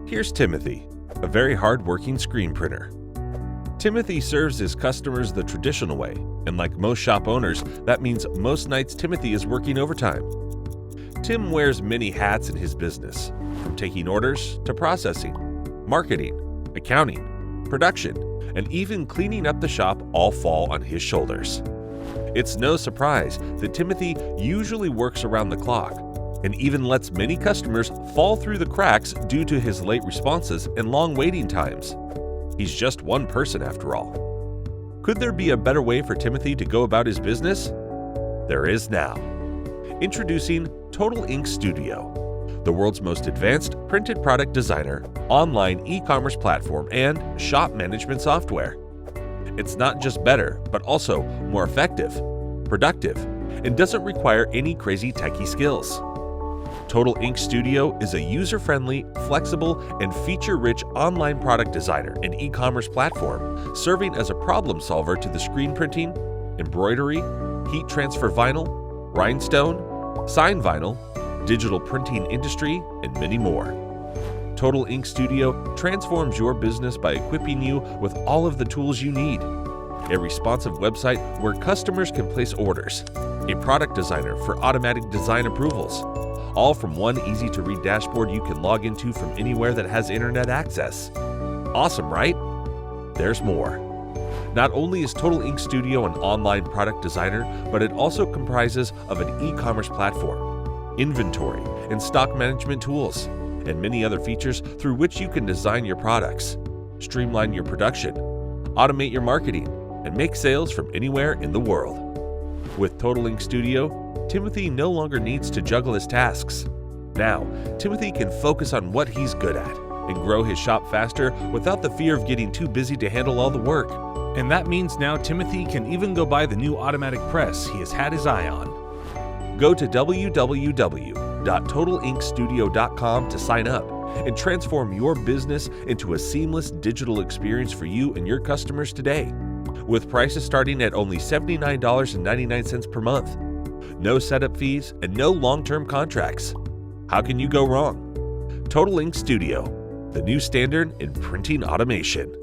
Here's Timothy, a very hard-working screen printer. Timothy serves his customers the traditional way, and like most shop owners, that means most nights Timothy is working overtime. Tim wears many hats in his business, from taking orders to processing, marketing, accounting, production, and even cleaning up the shop all fall on his shoulders. It's no surprise that Timothy usually works around the clock, and even lets many customers fall through the cracks due to his late responses and long waiting times. He's just one person after all. Could there be a better way for Timothy to go about his business? There is now. Introducing Total Ink Studio, the world's most advanced printed product designer, online e-commerce platform, and shop management software. It's not just better, but also more effective, productive, and doesn't require any crazy techie skills. Total Ink Studio is a user-friendly, flexible, and feature-rich online product designer and e-commerce platform, serving as a problem solver to the screen printing, embroidery, heat transfer vinyl, rhinestone, sign vinyl, digital printing industry, and many more. Total Ink Studio transforms your business by equipping you with all of the tools you need. A responsive website where customers can place orders, a product designer for automatic design approvals, all from one easy-to-read dashboard you can log into from anywhere that has internet access. Awesome, right? There's more. Not only is Total Ink Studio an online product designer, but it also comprises of an e-commerce platform, inventory and stock management tools, and many other features through which you can design your products, streamline your production, automate your marketing, and make sales from anywhere in the world. With Total Ink Studio, Timothy no longer needs to juggle his tasks. Now, Timothy can focus on what he's good at and grow his shop faster without the fear of getting too busy to handle all the work. And that means now Timothy can even go buy the new automatic press he has had his eye on. Go to www.totalinkstudio.com to sign up and transform your business into a seamless digital experience for you and your customers today. With prices starting at only $79.99 per month. No setup fees, and no long-term contracts. How can you go wrong? Total Ink Studio, the new standard in printing automation.